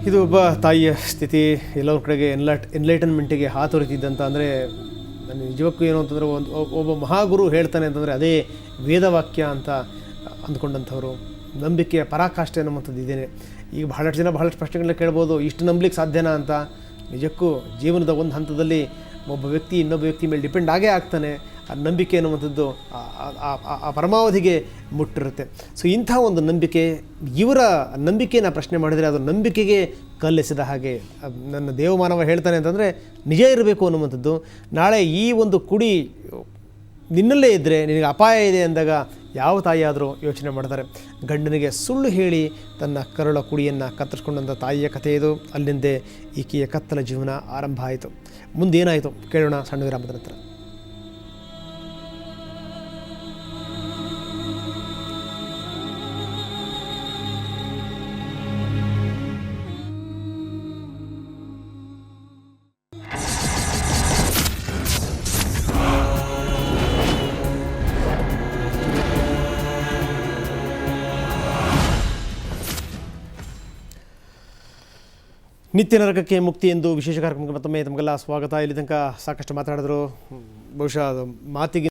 ಇದು ಒಬ್ಬ ತಾಯಿಯ ಸ್ಥಿತಿ. ಎಲ್ಲರ ಕಡೆಗೆ ಎನ್ಲೈಟನ್ಮೆಂಟಿಗೆ ಹಾತೊರಿತಿದ್ದಂತ ಅಂದರೆ ನಾನು ನಿಜಕ್ಕೂ ಏನು ಅಂತಂದರೆ ಒಬ್ಬ ಮಹಾಗುರು ಹೇಳ್ತಾನೆ ಅಂತಂದರೆ ಅದೇ ವೇದವಾಕ್ಯ ಅಂತ ಅಂದ್ಕೊಂಡಂಥವ್ರು. ನಂಬಿಕೆಯ ಪರಾಕಾಷ್ಠೆ ಅನ್ನುವಂಥದ್ದು ಇದೇನೆ. ಈಗ ಬಹಳಷ್ಟು ಜನ ಬಹಳಷ್ಟು ಪ್ರಶ್ನೆಗಳನ್ನ ಕೇಳ್ಬೋದು, ಇಷ್ಟು ನಂಬಲಿಕ್ಕೆ ಸಾಧ್ಯನಾ ಅಂತ. ನಿಜಕ್ಕೂ ಜೀವನದ ಒಂದು ಹಂತದಲ್ಲಿ ಒಬ್ಬ ವ್ಯಕ್ತಿ ಇನ್ನೊಬ್ಬ ವ್ಯಕ್ತಿ ಮೇಲೆ ಡಿಪೆಂಡ್ ಆಗೇ ಆಗ್ತಾನೆ. ಆ ನಂಬಿಕೆ ಅನ್ನುವಂಥದ್ದು ಆ ಪರಮಾವಧಿಗೆ ಮುಟ್ಟಿರುತ್ತೆ. ಸೊ ಇಂಥ ಒಂದು ನಂಬಿಕೆ, ಇವರ ನಂಬಿಕೆಯನ್ನು ಪ್ರಶ್ನೆ ಮಾಡಿದರೆ ಅದು ನಂಬಿಕೆಗೆ ಕಲ್ಲೆಸೆದ ಹಾಗೆ. ನನ್ನ ದೇವಮಾನವ ಹೇಳ್ತಾನೆ ಅಂತಂದರೆ ನಿಜ ಇರಬೇಕು ಅನ್ನುವಂಥದ್ದು. ನಾಳೆ ಈ ಒಂದು ಕುಡಿ ನಿನ್ನಲ್ಲೇ ಇದ್ದರೆ ನಿನಗೆ ಅಪಾಯ ಇದೆ ಅಂದಾಗ ಯಾವ ತಾಯಿಯಾದರೂ ಯೋಚನೆ ಮಾಡ್ತಾರೆ. ಗಂಡನಿಗೆ ಸುಳ್ಳು ಹೇಳಿ ತನ್ನ ಕರುಳ ಕುಡಿಯನ್ನು ಕತ್ತರಿಸ್ಕೊಂಡಂಥ ತಾಯಿಯ ಕಥೆ ಇದು. ಅಲ್ಲಿಂದೇ ಈಕೆಯ ಕತ್ತಲ ಜೀವನ ಆರಂಭ ಆಯಿತು. ಮುಂದೇನಾಯಿತು ಕೇಳೋಣ ಸಣ್ಣ ವಿರಾಮದ ನಂತರ. ನಿತ್ಯ ನರಕಕ್ಕೆ ಮುಕ್ತಿ ಎಂದು ವಿಶೇಷ ಕಾರ್ಯಕ್ರಮಕ್ಕೆ ಮತ್ತೊಮ್ಮೆ ತಮಗೆಲ್ಲ ಸ್ವಾಗತ. ಇಲ್ಲಿ ತನಕ ಸಾಕಷ್ಟು ಮಾತಾಡಿದ್ರು. ಬಹುಶಃ ಮಾತಿಗೆ